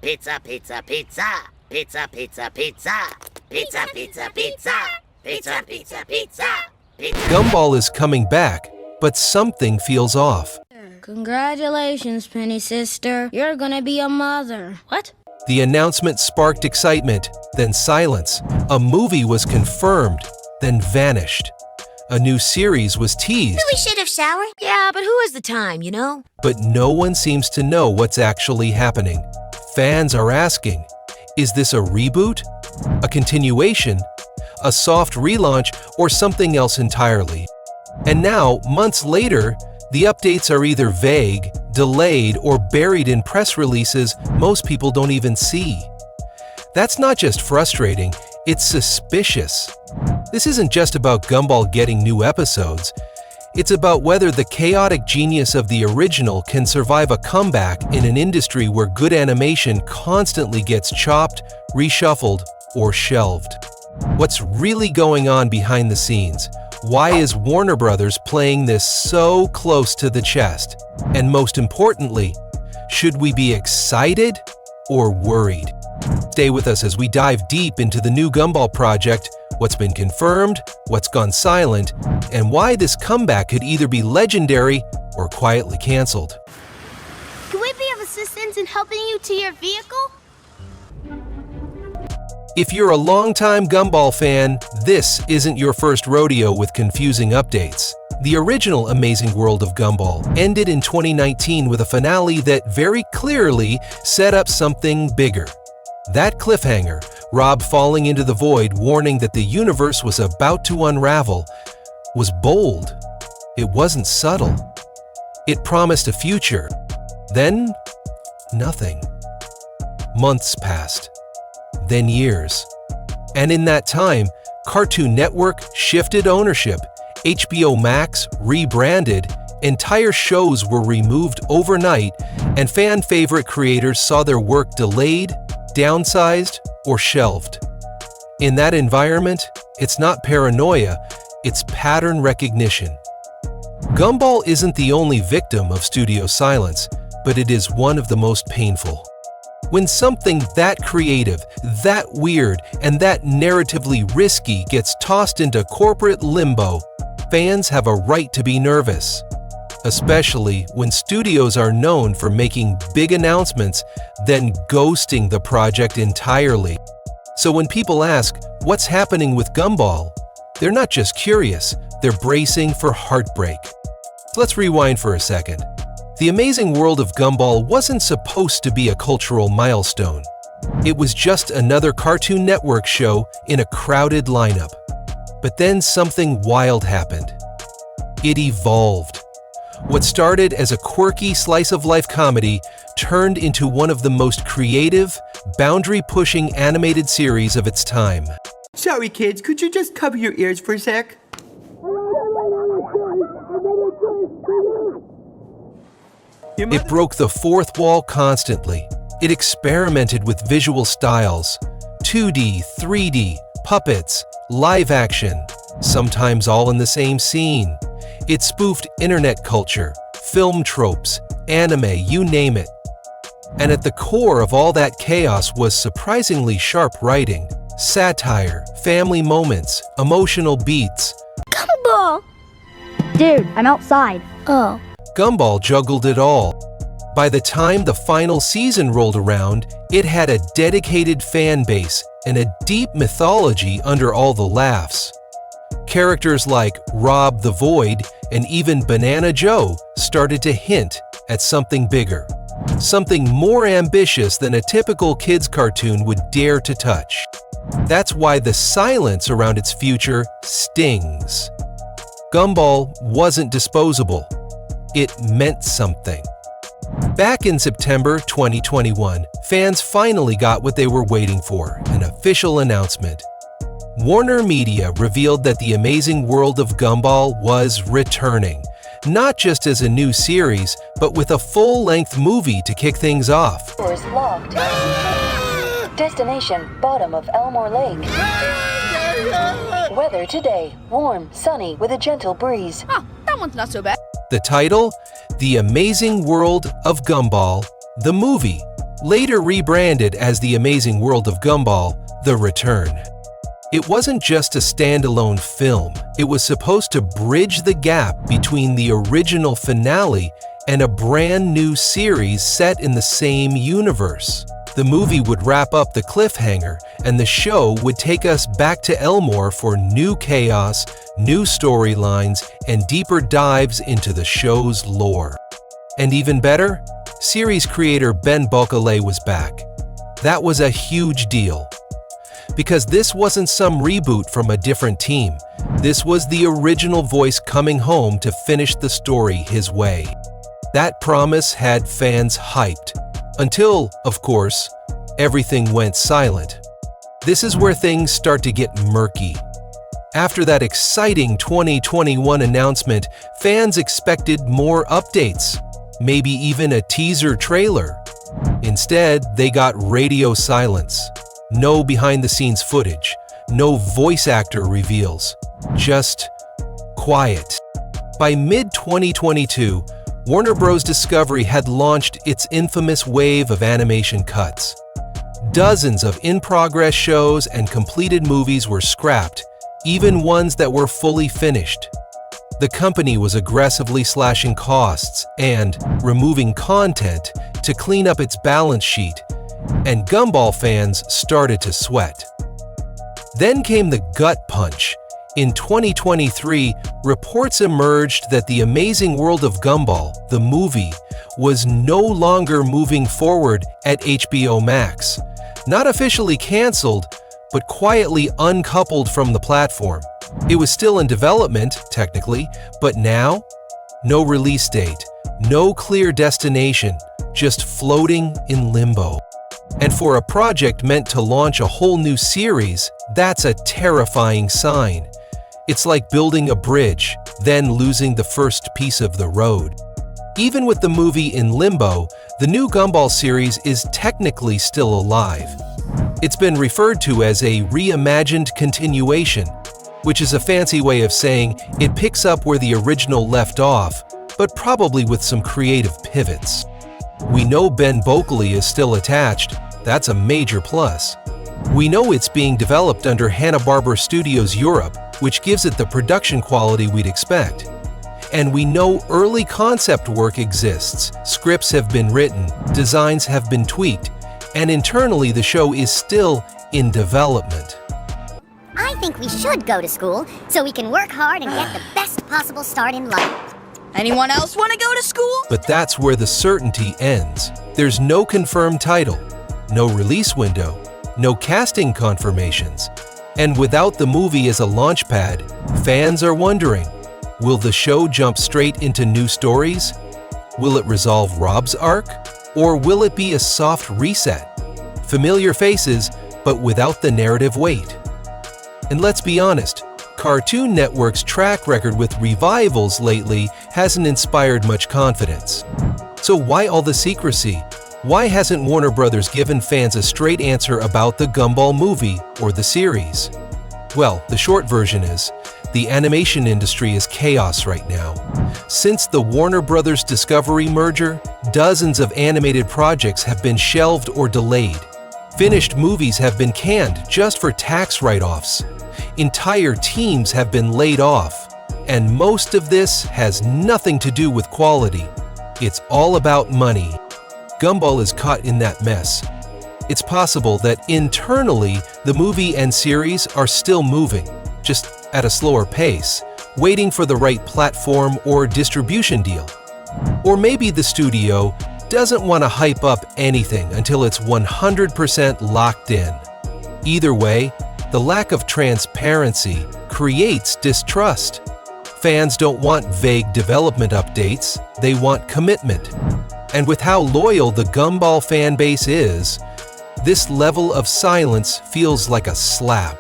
Pizza, pizza, pizza. Pizza, pizza, pizza. Pizza, pizza, pizza. Pizza, pizza, pizza. Gumball is coming back, but something feels off. Congratulations, Penny Sister. You're gonna be a mother. What? The announcement sparked excitement, then silence. A movie was confirmed, then vanished. A new series was teased. We should have showered. Yeah, but who has the time, you know? But no one seems to know what's actually happening. Fans are asking, is this a reboot? A continuation? A soft relaunch? Or something else entirely? And now, months later, the updates are either vague, delayed, or buried in press releases most people don't even see. That's not just frustrating, it's suspicious. This isn't just about Gumball getting new episodes. It's about whether the chaotic genius of the original can survive a comeback in an industry where good animation constantly gets chopped, reshuffled, or shelved. What's really going on behind the scenes? Why is Warner Brothers playing this so close to the chest? And most importantly, should we be excited or worried? Stay with us as we dive deep into the new Gumball project, what's been confirmed, what's gone silent, and why this comeback could either be legendary or quietly canceled. Can we be of assistance in helping you to your vehicle? If you're a longtime Gumball fan, this isn't your first rodeo with confusing updates. The original Amazing World of Gumball ended in 2019 with a finale that very clearly set up something bigger. That cliffhanger, Rob falling into the void warning that the universe was about to unravel, was bold. It wasn't subtle. It promised a future. Then, nothing. Months passed. Then years. And in that time, Cartoon Network shifted ownership, HBO Max rebranded, entire shows were removed overnight, and fan favorite creators saw their work delayed, downsized, or shelved. In that environment, it's not paranoia, it's pattern recognition. Gumball isn't the only victim of studio silence, but it is one of the most painful. When something that creative, that weird, and that narratively risky gets tossed into corporate limbo, fans have a right to be nervous. Especially when studios are known for making big announcements, then ghosting the project entirely. So when people ask, what's happening with Gumball? They're not just curious, they're bracing for heartbreak. Let's rewind for a second. The Amazing World of Gumball wasn't supposed to be a cultural milestone. It was just another Cartoon Network show in a crowded lineup. But then something wild happened. It evolved. What started as a quirky slice-of-life comedy turned into one of the most creative, boundary-pushing animated series of its time. Sorry, kids, could you just cover your ears for a sec? It broke the fourth wall constantly. It experimented with visual styles, 2D, 3D, puppets, live action, sometimes all in the same scene. It spoofed internet culture, film tropes, anime, you name it. And at the core of all that chaos was surprisingly sharp writing, satire, family moments, emotional beats. Gumball! Dude, I'm outside. Oh. Gumball juggled it all. By the time the final season rolled around, it had a dedicated fan base and a deep mythology under all the laughs. Characters like Rob the Void and even Banana Joe started to hint at something bigger, something more ambitious than a typical kids' cartoon would dare to touch. That's why the silence around its future stings. Gumball wasn't disposable. It meant something. Back in September 2021, fans finally got what they were waiting for, an official announcement. Warner Media revealed that The Amazing World of Gumball was returning, not just as a new series, but with a full-length movie to kick things off. Doors locked. Destination, bottom of Elmore Lake. Weather today, warm, sunny, with a gentle breeze. Huh, that one's not so bad. The title? The Amazing World of Gumball, the movie. later rebranded as The Amazing World of Gumball: The Return. It wasn't just a standalone film, it was supposed to bridge the gap between the original finale and a brand new series set in the same universe. The movie would wrap up the cliffhanger, and the show would take us back to Elmore for new chaos, new storylines, and deeper dives into the show's lore. And even better, series creator Ben Bulkeley was back. That was a huge deal. Because this wasn't some reboot from a different team. This was the original voice coming home to finish the story his way. That promise had fans hyped. Until, of course, everything went silent. This is where things start to get murky. After that exciting 2021 announcement, fans expected more updates, maybe even a teaser trailer. Instead, they got radio silence. No behind-the-scenes footage, no voice actor reveals, just quiet. By mid-2022, Warner Bros. Discovery had launched its infamous wave of animation cuts. Dozens of in-progress shows and completed movies were scrapped, even ones that were fully finished. The company was aggressively slashing costs and removing content to clean up its balance sheet, and Gumball fans started to sweat. Then came the gut punch. In 2023, reports emerged that The Amazing World of Gumball, the movie, was no longer moving forward at HBO Max. Not officially canceled, but quietly uncoupled from the platform. It was still in development, technically, but now? No release date, no clear destination, just floating in limbo. And for a project meant to launch a whole new series, that's a terrifying sign. It's like building a bridge, then losing the first piece of the road. Even with the movie in limbo, the new Gumball series is technically still alive. It's been referred to as a reimagined continuation, which is a fancy way of saying it picks up where the original left off, but probably with some creative pivots. We know Ben Bulkeley is still attached. That's a major plus. We know it's being developed under Hanna-Barbera Studios Europe, which gives it the production quality we'd expect. And we know early concept work exists, scripts have been written, designs have been tweaked, and internally the show is still in development. I think we should go to school so we can work hard and get the best possible start in life. Anyone else want to go to school? But that's where the certainty ends. There's no confirmed title, no release window, no casting confirmations. And without the movie as a launchpad, fans are wondering, will the show jump straight into new stories? Will it resolve Rob's arc? Or will it be a soft reset? Familiar faces, but without the narrative weight. And let's be honest, Cartoon Network's track record with revivals lately hasn't inspired much confidence. So why all the secrecy? Why hasn't Warner Bros. Given fans a straight answer about the Gumball movie or the series? Well, the short version is, the animation industry is chaos right now. Since the Warner Bros. Discovery merger, dozens of animated projects have been shelved or delayed. Finished movies have been canned just for tax write-offs. Entire teams have been laid off. And most of this has nothing to do with quality. It's all about money. Gumball is caught in that mess. It's possible that internally, the movie and series are still moving, just at a slower pace, waiting for the right platform or distribution deal. Or maybe the studio doesn't want to hype up anything until it's 100% locked in. Either way, the lack of transparency creates distrust. Fans don't want vague development updates, they want commitment. And with how loyal the Gumball fan base is, this level of silence feels like a slap.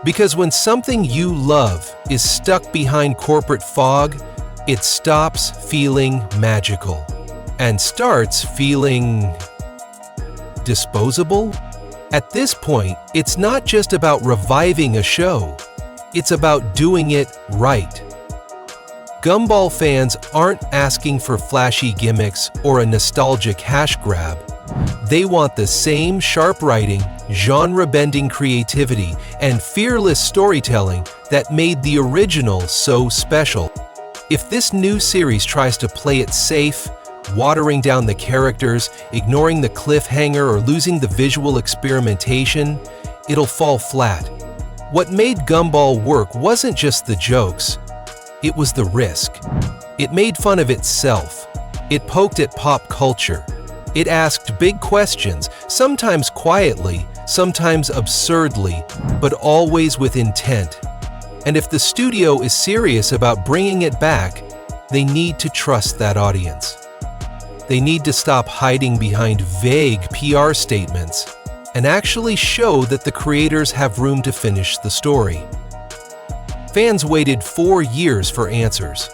Because when something you love is stuck behind corporate fog, it stops feeling magical and starts feeling disposable. At this point, it's not just about reviving a show, it's about doing it right. Gumball fans aren't asking for flashy gimmicks or a nostalgic hash grab. They want the same sharp writing, genre-bending creativity, and fearless storytelling that made the original so special. If this new series tries to play it safe, watering down the characters, ignoring the cliffhanger, or losing the visual experimentation, it'll fall flat. What made Gumball work wasn't just the jokes, it was the risk. It made fun of itself. It poked at pop culture. It asked big questions, sometimes quietly, sometimes absurdly, but always with intent. And if the studio is serious about bringing it back, they need to trust that audience. They need to stop hiding behind vague PR statements and actually show that the creators have room to finish the story. Fans waited 4 years for answers.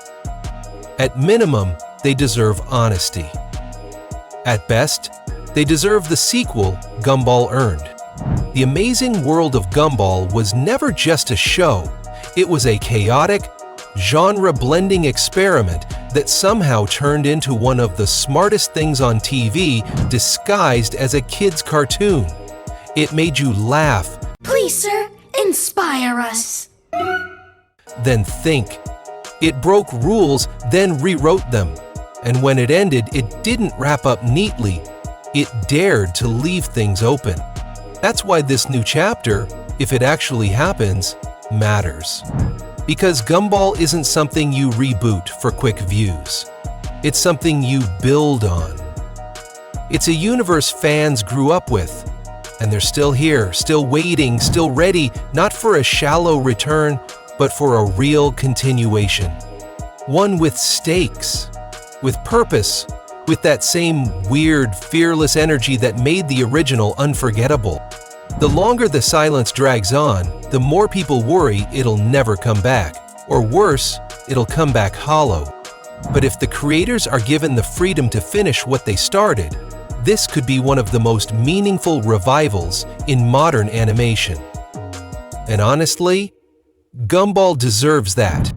At minimum, they deserve honesty. At best, they deserve the sequel Gumball earned. The Amazing World of Gumball was never just a show. It was a chaotic, genre-blending experiment that somehow turned into one of the smartest things on TV disguised as a kid's cartoon. It made you laugh. Please, sir, inspire us. Then think. It broke rules, then rewrote them. And when it ended, it didn't wrap up neatly. It dared to leave things open. That's why this new chapter, if it actually happens, matters. Because Gumball isn't something you reboot for quick views. It's something you build on. It's a universe fans grew up with, and they're still here, still waiting, still ready, not for a shallow return, but for a real continuation. One with stakes, with purpose, with that same weird, fearless energy that made the original unforgettable. The longer the silence drags on, the more people worry it'll never come back. Or worse, it'll come back hollow. But if the creators are given the freedom to finish what they started, this could be one of the most meaningful revivals in modern animation. And honestly, Gumball deserves that.